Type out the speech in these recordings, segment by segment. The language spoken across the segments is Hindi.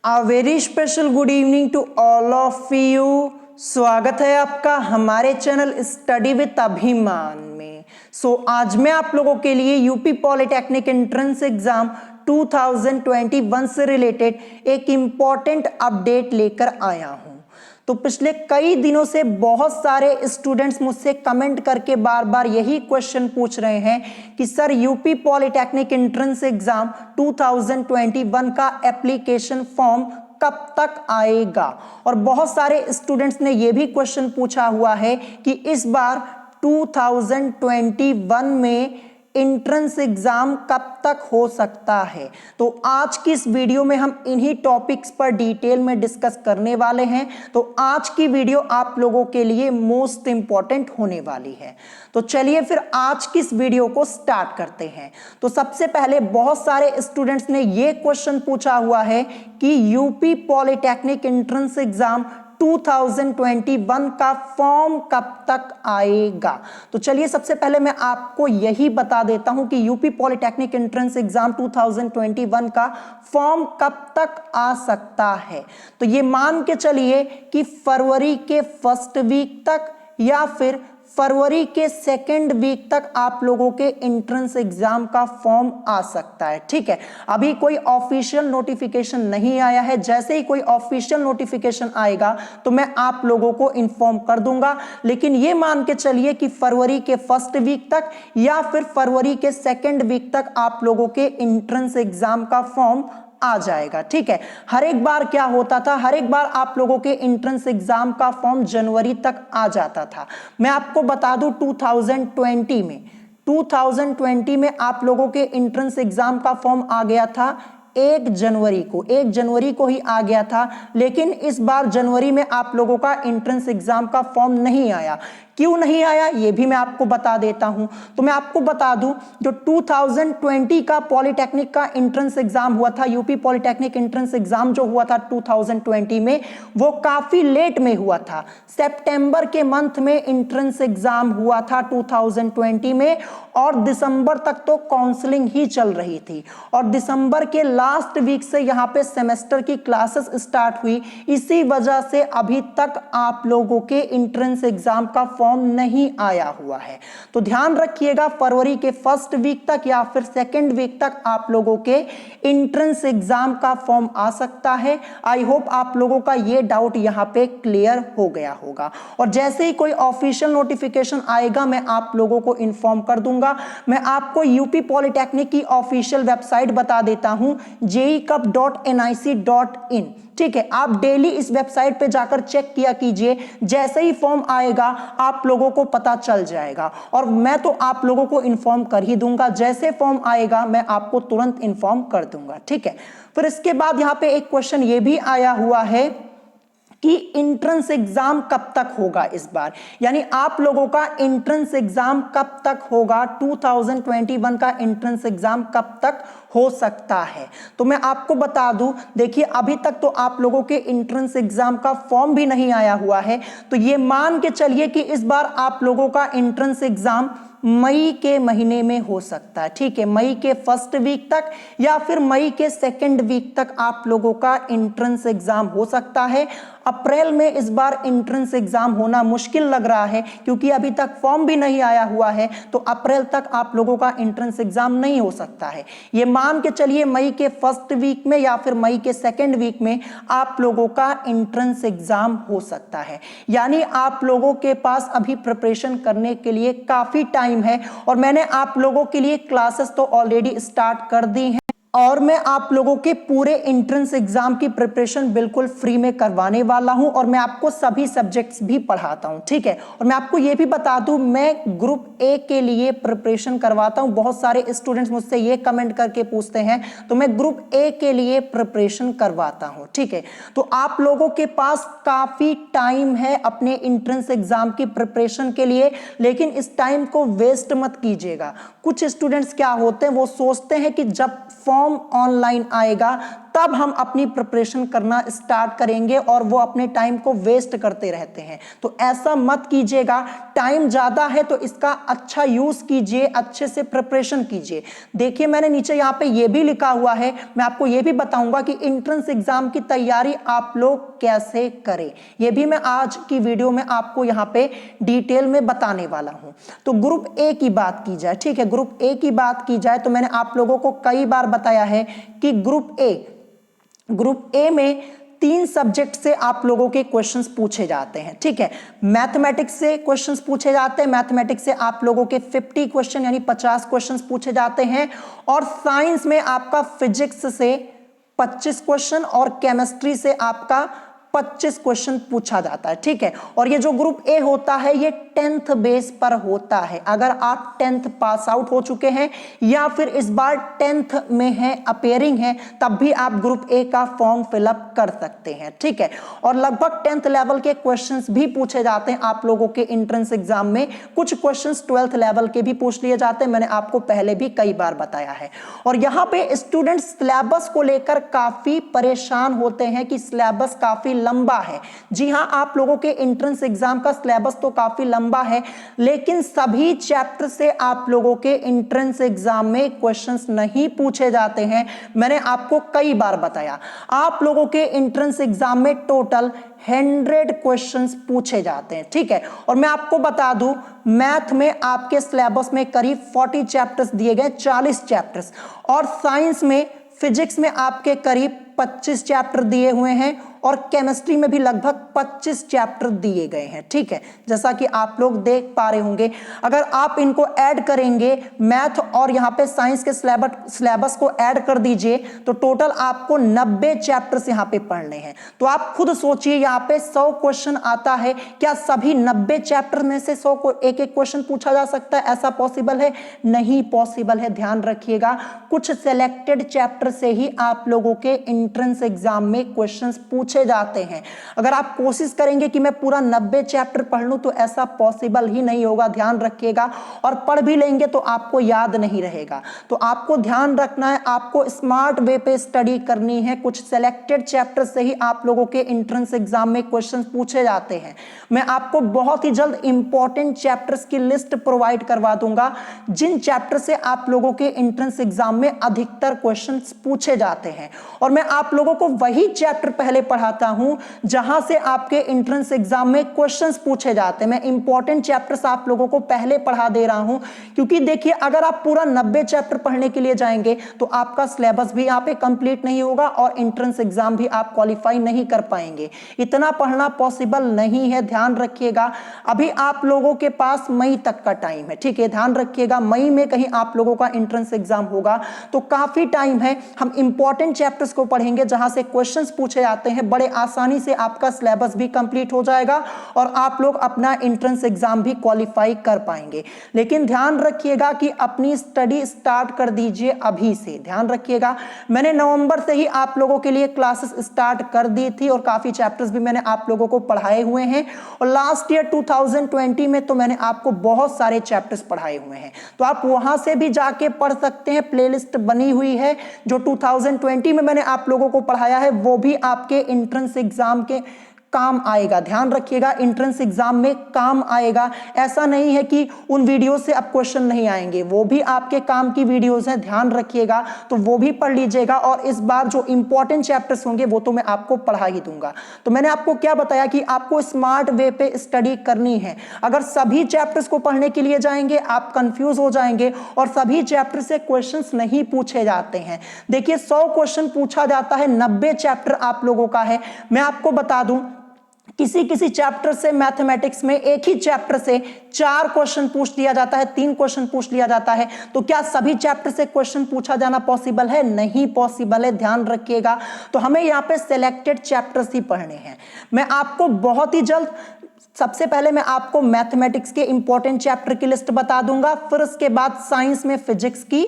A very special good evening to all of you। स्वागत है आपका हमारे चैनल स्टडी विद अभिमान में। आज मैं आप लोगों के लिए यूपी पॉलिटेक्निक एंट्रेंस एग्जाम 2021 से रिलेटेड एक इम्पॉर्टेंट अपडेट लेकर आया हूं। तो पिछले कई दिनों से बहुत सारे स्टूडेंट्स मुझसे कमेंट करके बार बार यही क्वेश्चन पूछ रहे हैं कि sir UP polytechnic entrance exam 2021 का एप्लीकेशन फॉर्म कब तक आएगा। और बहुत सारे स्टूडेंट्स ने यह भी क्वेश्चन पूछा हुआ है कि इस बार 2021 में एंट्रेंस एग्जाम कब तक हो सकता है। तो आज की इस वीडियो में हम इन्हीं टॉपिक्स पर डिटेल में डिस्कस करने वाले हैं। तो आज की वीडियो आप लोगों के लिए मोस्ट इंपॉर्टेंट होने वाली है। तो चलिए फिर आज की इस वीडियो को स्टार्ट करते हैं। तो सबसे पहले बहुत सारे स्टूडेंट्स ने यह क्वेश्चन पूछा हुआ है कि यूपी पॉलिटेक्निक एंट्रेंस एग्जाम 2021 का फॉर्म कब तक आएगा। तो चलिए सबसे पहले मैं आपको यही बता देता हूं कि यूपी पॉलिटेक्निक एंट्रेंस एग्जाम 2021 का फॉर्म कब तक आ सकता है। तो ये मान के चलिए कि फरवरी के फर्स्ट वीक तक या फिर फरवरी के सेकेंड वीक तक आप लोगों के एंट्रेंस एग्जाम का फॉर्म आ सकता है। ठीक है, अभी कोई ऑफिशियल नोटिफिकेशन नहीं आया है। जैसे ही कोई ऑफिशियल नोटिफिकेशन आएगा तो मैं आप लोगों को इन्फॉर्म कर दूंगा। लेकिन ये मान के चलिए कि फरवरी के फर्स्ट वीक तक या फिर फरवरी के सेकेंड वीक तक आप लोगों के एंट्रेंस एग्जाम का फॉर्म आ जाएगा। ठीक है, हर एक बार क्या होता था, हर एक बार आप लोगों के एंट्रेंस एग्जाम का फॉर्म जनवरी तक आ जाता था। मैं आपको बता दूं 2020 में आप लोगों के एंट्रेंस एग्जाम का फॉर्म आ गया था 1 जनवरी को ही आ गया था। लेकिन इस बार जनवरी में आप लोगों का एंट्रेंस एग्जाम का फॉर्म नहीं आया। क्यों नहीं आया ये भी मैं आपको बता देता हूं। तो मैं आपको बता दूं जो 2020 का पॉलिटेक्निक का एंट्रेंस एग्जाम हुआ था, यूपी पॉलिटेक्निक एंट्रेंस एग्जाम जो हुआ था 2020 में, वो काफी लेट में हुआ था। सितंबर के मंथ में एंट्रेंस एग्जाम हुआ था 2020 में और दिसंबर तक तो काउंसलिंग ही चल रही थी और दिसंबर के लास्ट वीक से यहाँ पे सेमेस्टर की क्लासेस स्टार्ट हुई। इसी वजह से अभी तक आप लोगों के एंट्रेंस एग्जाम का फॉर्म नहीं आया हुआ है। तो ध्यान रखिएगा फरवरी के फर्स्ट वीक तक या फिर सेकेंड वीक तक आप लोगों के एंट्रेंस एग्जाम का फॉर्म आ सकता है। आई होप आप लोगों का ये डाउट यहाँ पे क्लियर हो गया होगा। और जैसे ही कोई ऑफिशियल नोटिफिकेशन आएगा मैं आप लोगों को इन्फॉर्म कर दूंगा। मैं आपको यूपी पॉलिटेक्निक की ऑफिशियल वेबसाइट बता देता हूं jeicup.nic.in। ठीक है, आप डेली इस वेबसाइट पे जाकर चेक किया कीजिए। जैसे ही फॉर्म आएगा आप लोगों को पता चल जाएगा और मैं तो आप लोगों को इन्फॉर्म कर ही दूंगा। जैसे फॉर्म आएगा मैं आपको तुरंत इन्फॉर्म कर दूंगा। ठीक है, फिर इसके बाद यहां पे एक क्वेश्चन ये भी आया हुआ है कि एंट्रेंस एग्जाम कब तक होगा इस बार, यानी आप लोगों का एंट्रेंस एग्जाम कब तक होगा, 2021 का एंट्रेंस एग्जाम कब तक हो सकता है। तो मैं आपको बता दूं, देखिए अभी तक तो आप लोगों के एंट्रेंस एग्जाम का फॉर्म भी नहीं आया हुआ है। तो ये मान के चलिए कि इस बार आप लोगों का एंट्रेंस एग्जाम मई के महीने में हो सकता है। ठीक है, मई के फर्स्ट वीक तक या फिर मई के सेकेंड वीक तक आप लोगों का एंट्रेंस एग्जाम हो सकता है। अप्रैल में इस बार एंट्रेंस एग्जाम होना मुश्किल लग रहा है क्योंकि अभी तक फॉर्म भी नहीं आया हुआ है। तो अप्रैल तक आप लोगों का एंट्रेंस एग्जाम नहीं हो सकता है। ये मान के चलिए मई के फर्स्ट वीक में या फिर मई के सेकेंड वीक में आप लोगों का एंट्रेंस एग्जाम हो सकता है। यानी आप लोगों के पास अभी प्रिपरेशन करने के लिए काफी टाइम है और मैंने आप लोगों के लिए क्लासेस तो ऑलरेडी स्टार्ट कर दी हैं और मैं आप लोगों के पूरे एंट्रेंस एग्जाम की प्रिपरेशन बिल्कुल फ्री में करवाने वाला हूं और मैं आपको सभी सब्जेक्ट्स भी पढ़ाता हूं। ठीक है, और मैं आपको यह भी बता दूं मैं ग्रुप ए के लिए प्रिपरेशन करवाता हूं। बहुत सारे स्टूडेंट्स मुझसे ये कमेंट करके पूछते हैं, तो मैं ग्रुप ए के लिए प्रिपरेशन करवाता हूं। ठीक है, तो आप लोगों के पास काफी टाइम है अपने एंट्रेंस एग्जाम की प्रिपरेशन के लिए, लेकिन इस टाइम को वेस्ट मत कीजिएगा। कुछ स्टूडेंट्स क्या होते हैं, वो सोचते हैं कि जब फॉर्म ऑनलाइन आएगा तब हम अपनी प्रिपरेशन करना स्टार्ट करेंगे और वो अपने टाइम को वेस्ट करते रहते हैं। तो ऐसा मत कीजिएगा, टाइम ज्यादा है तो इसका अच्छा यूज कीजिए, अच्छे से प्रिपरेशन कीजिए। देखिए मैंने नीचे यहाँ पे ये भी लिखा हुआ है, मैं आपको ये भी बताऊंगा कि एंट्रेंस एग्जाम की तैयारी आप लोग कैसे करें, ये भी मैं आज की वीडियो में आपको यहाँ पे डिटेल में बताने वाला हूं। तो ग्रुप ए की बात की जाए, ठीक है, ग्रुप ए की बात की जाए तो मैंने आप लोगों को कई बार बताया है कि ग्रुप ए में 3 सब्जेक्ट से आप लोगों के क्वेश्चंस पूछे जाते हैं, ठीक है। मैथमेटिक्स से क्वेश्चंस पूछे जाते हैं, मैथमेटिक्स से आप लोगों के 50 क्वेश्चन यानी 50 क्वेश्चंस पूछे जाते हैं, और साइंस में आपका फिजिक्स से 25 क्वेश्चन और केमिस्ट्री से आपका 25 क्वेश्चन पूछा जाता है, ठीक है। और ये जो ग्रुप ए होता है ये 10th बेस पर होता है। अगर आप 10th पास आउट हो चुके हैं या फिर इस बार 10th में है, अपेयरिंग है, तब भी आप ग्रुप ए का फॉर्म फिलअप कर सकते हैं, ठीक है। और लगभग 10th लेवल के क्वेश्चंस भी पूछे जाते हैं आप लोगों के एंट्रेंस एग्जाम में। कुछ क्वेश्चंस 12th लेवल के भी पूछ लिए जाते हैं, मैंने आपको पहले भी कई बार बताया है। और यहाँ पे स्टूडेंट सिलेबस को लेकर काफी परेशान होते हैं कि सिलेबस काफी लंबा है। जी हां, आप लोगों के एंट्रेंस एग्जाम का सिलेबस तो काफी लंबा है, लेकिन सभी चैप्टर से आप लोगों के एंट्रेंस एग्जाम में क्वेश्चंस नहीं पूछे जाते हैं। मैंने आपको कई बार बताया, आप लोगों के एंट्रेंस एग्जाम में टोटल 100 क्वेश्चंस पूछे जाते हैं, ठीक है। और मैं आपको बता दूं, मैथ में आपके सिलेबस में करीब 40 चैप्टर्स दिए गए, 40 चैप्टर्स, और साइंस में, फिजिक्स में आपके करीब 25 चैप्टर दिए हुए हैं, और केमिस्ट्री में भी लगभग 25 चैप्टर दिए गए हैं, ठीक है। जैसा कि आप लोग देख पा रहे होंगे, अगर आप इनको ऐड करेंगे, मैथ और यहाँ पे साइंस के सिलेबस को ऐड कर दीजिए, तो टोटल आपको 90 चैप्टर्स यहाँ पे पढ़ने हैं। तो आप खुद सोचिए, यहाँ पे 100 क्वेश्चन आता है, क्या सभी 90 चैप्टर में से 100 को एक एक क्वेश्चन पूछा जा सकता है? ऐसा पॉसिबल है? नहीं पॉसिबल है। ध्यान रखिएगा, कुछ सिलेक्टेड चैप्टर से ही आप लोगों के एंट्रेंस एग्जाम में क्वेश्चंस पूछे जाते हैं। अगर आप कोशिश करेंगे कि मैं पूरा 90 चैप्टर पढ़ लूं, तो ऐसा पॉसिबल ही नहीं होगा। ध्यान रखिएगा, और पढ़ भी लेंगे तो आपको याद नहीं रहेगा। तो आपको ध्यान रखना है, आपको स्मार्ट वे पे स्टडी करनी है। कुछ सिलेक्टेड चैप्टर से ही आप लोगों के एंट्रेंस एग्जाम में क्वेश्चंस पूछे जाते हैं। मैं आपको बहुत ही जल्द इंपॉर्टेंट चैप्टर्स की लिस्ट प्रोवाइड करवा दूंगा, जिन चैप्टर से आप लोगों के एंट्रेंस एग्जाम में अधिकतर क्वेश्चंस पूछे जाते हैं। और मैं आप लोगों को वही चैप्टर पहले पढ़ाता हूं जहां से आपके एंट्रेंस एग्जाम में क्वेश्चंस पूछे जाते हैं। मैं इंपॉर्टेंट चैप्टर्स आप लोगों को पहले पढ़ा दे रहा हूं, क्योंकि देखिए, अगर आप पूरा 90 चैप्टर पढ़ने के लिए जाएंगे तो आपका सिलेबस भी यहां पे कंप्लीट नहीं होगा और एंट्रेंस एग्जाम भी आप क्वालिफाई नहीं कर पाएंगे। इतना पढ़ना पॉसिबल नहीं है। ध्यान रखिएगा, अभी आप लोगों के पास मई तक का टाइम है, ठीक है। ध्यान रखिएगा, मई में कहीं आप लोगों का एंट्रेंस एग्जाम होगा, तो काफी टाइम है। हम इंपॉर्टेंट चैप्टर्स को पढ़ेंगे जहां से क्वेश्चंस पूछे जाते हैं। बड़े आसानी से आपका सिलेबस भी कंप्लीट हो जाएगा और आप लोग अपना एंट्रेंस एग्जाम भी क्वालिफाई कर पाएंगे। लेकिन ध्यान रखिएगा कि अपनी स्टडी स्टार्ट कर दीजिए अभी से। ध्यान रखिएगा, मैंने नवंबर से ही आप लोगों के लिए क्लासेस स्टार्ट कर दी थी और काफी चैप्टर्स भी मैंने आप लोगों को पढ़ाए हुए हैं। और लास्ट ईयर 2020 में तो मैंने आपको बहुत सारे चैप्टर्स पढ़ाए हुए हैं, तो आप वहां से भी जाके पढ़ सकते हैं। प्लेलिस्ट बनी हुई है, जो 2020 में मैंने आप लोगों को पढ़ाया है वो भी आपके एंट्रेंस एग्जाम के काम आएगा। ध्यान रखिएगा, एंट्रेंस एग्जाम में काम आएगा। ऐसा नहीं है कि उन वीडियो से अब क्वेश्चन नहीं आएंगे, वो भी आपके काम की वीडियोस हैं। ध्यान रखिएगा, तो वो भी पढ़ लीजिएगा। और इस बार जो इंपॉर्टेंट चैप्टर्स होंगे वो तो मैं आपको पढ़ा ही दूंगा। तो मैंने आपको क्या बताया कि आपको स्मार्ट वे पे स्टडी करनी है। अगर सभी चैप्टर्स को पढ़ने के लिए जाएंगे आप कंफ्यूज हो जाएंगे और सभी चैप्टर से क्वेश्चंस नहीं पूछे जाते हैं। देखिए, 100 क्वेश्चन पूछा जाता है, 90 चैप्टर आप लोगों का है। मैं आपको बता दूं, किसी किसी चैप्टर से, मैथमेटिक्स में एक ही चैप्टर से 4 क्वेश्चन पूछ लिया जाता है, 3 क्वेश्चन पूछ लिया जाता है। तो क्या सभी चैप्टर से क्वेश्चन पूछा जाना पॉसिबल है? नहीं पॉसिबल है। ध्यान रखिएगा, तो हमें यहाँ पे सिलेक्टेड चैप्टर्स ही पढ़ने हैं। मैं आपको बहुत ही जल्द, सबसे पहले मैं आपको मैथमेटिक्स के इंपॉर्टेंट चैप्टर की लिस्ट बता दूंगा, फिर उसके बाद साइंस में फिजिक्स की,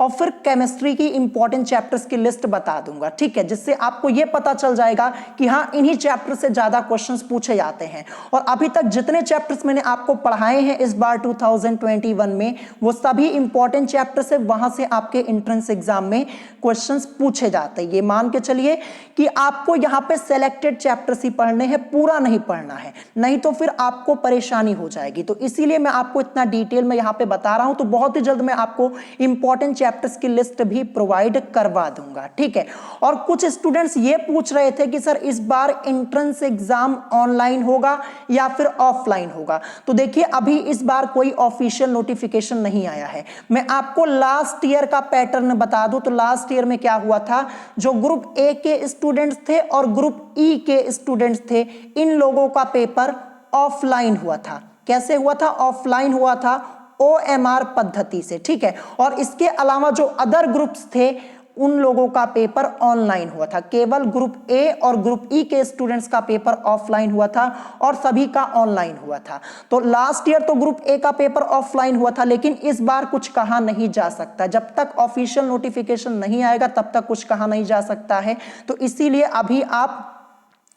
और फिर केमिस्ट्री की इंपॉर्टेंट चैप्टर्स की लिस्ट बता दूंगा, ठीक है, जिससे आपको यह पता चल जाएगा कि हाँ इन्हीं चैप्टर से ज्यादा क्वेश्चंस पूछे जाते हैं। और अभी तक जितने चैप्टर्स मैंने आपको पढ़ाए हैं इस बार 2021 में, वो सभी इंपॉर्टेंट चैप्टर्स है, वहां से आपके एंट्रेंस एग्जाम में क्वेश्चंस पूछे जाते हैं। ये मान के चलिए कि आपको यहाँ पे सेलेक्टेड चैप्टर्स ही पढ़ने हैं, पूरा नहीं पढ़ना है, नहीं तो फिर आपको परेशानी हो जाएगी। तो इसीलिए मैं आपको इतना डिटेल में यहाँ पे बता रहा हूं। तो बहुत ही जल्द मैं आपको इंपॉर्टेंट चैप्टर्स की लिस्ट भी प्रोवाइड करवा दूंगा, ठीक है। और कुछ स्टूडेंट्स ये पूछ रहे थे कि सर इस बार एंट्रेंस एग्जाम ऑनलाइन होगा या फिर ऑफलाइन होगा। तो देखिए अभी इस बार कोई ऑफिशियल नोटिफिकेशन नहीं आया है। मैं आपको लास्ट ईयर का पैटर्न बता दूं तो लास्ट ईयर में क्या हुआ था, जो ग्रुप ए के स्टूडेंट्स थे और ग्रुप ई के स्टूडेंट्स थे, इन लोगों का पेपर ऑफलाइन हुआ था। कैसे हुआ था? ऑफलाइन हुआ था, OMR पद्धति से, ठीक है। और इसके अलावा जो अदर ग्रुप्स थे उन लोगों का पेपर ऑनलाइन हुआ था। केवल ग्रुप ए और ग्रुप ई के स्टूडेंट्स का पेपर ऑफलाइन हुआ था और सभी का ऑनलाइन हुआ था। तो लास्ट ईयर तो ग्रुप ए का पेपर ऑफलाइन हुआ था, लेकिन इस बार कुछ कहा नहीं जा सकता। जब तक ऑफिशियल नोटिफिकेशन नहीं आएगा तब तक कुछ कहा नहीं जा सकता है। तो इसीलिए अभी आप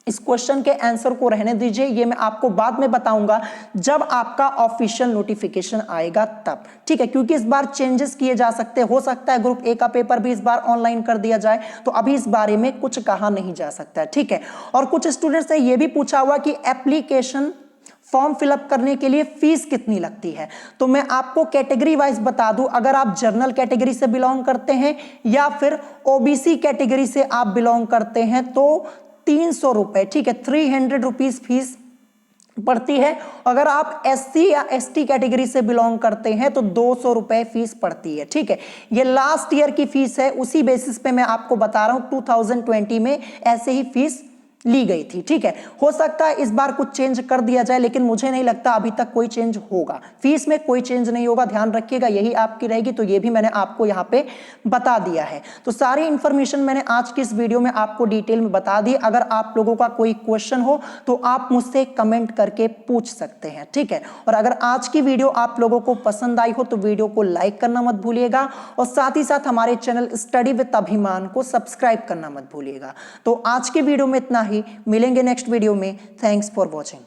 इस क्वेश्चन के आंसर को रहने दीजिए, ये मैं आपको बाद में बताऊंगा जब आपका ऑफिशियल नोटिफिकेशन आएगा तब, ठीक है। क्योंकि इस बार चेंजेस किए जा सकते हैं, हो सकता है ग्रुप ए का पेपर भी इस बार ऑनलाइन कर दिया जाए, तो अभी इस बारे में कुछ कहा नहीं जा सकता है, ठीक है। और कुछ स्टूडेंट्स ने यह भी पूछा हुआ कि एप्लीकेशन फॉर्म फिलअप करने के लिए फीस कितनी लगती है। तो मैं आपको कैटेगरी वाइज बता दूं, अगर आप जनरल कैटेगरी से बिलोंग करते हैं या फिर ओबीसी कैटेगरी से आप बिलोंग करते हैं तो 300 रुपए, ठीक है, 300 रुपीज फीस पड़ती है। अगर आप SC या ST कैटेगरी से बिलोंग करते हैं तो 200 रुपए फीस पड़ती है, ठीक है। ये लास्ट ईयर की फीस है, उसी बेसिस पे मैं आपको बता रहा हूं। 2020 में ऐसे ही फीस ली गई थी, ठीक है। हो सकता है इस बार कुछ चेंज कर दिया जाए, लेकिन मुझे नहीं लगता अभी तक कोई चेंज होगा। फीस में कोई चेंज नहीं होगा, ध्यान रखिएगा, यही आपकी रहेगी। तो ये भी मैंने आपको यहाँ पे बता दिया है। तो सारी इंफॉर्मेशन मैंने आज की इस वीडियो में आपको डिटेल में बता दी। अगर आप लोगों का कोई क्वेश्चन हो तो आप मुझसे कमेंट करके पूछ सकते हैं, ठीक है। और अगर आज की वीडियो आप लोगों को पसंद आई हो तो वीडियो को लाइक करना मत भूलिएगा और साथ ही साथ हमारे चैनल स्टडी विद अभिमान को सब्सक्राइब करना मत भूलिएगा। तो आज की वीडियो में इतना ही, मिलेंगे नेक्स्ट वीडियो में। Thanks for watching.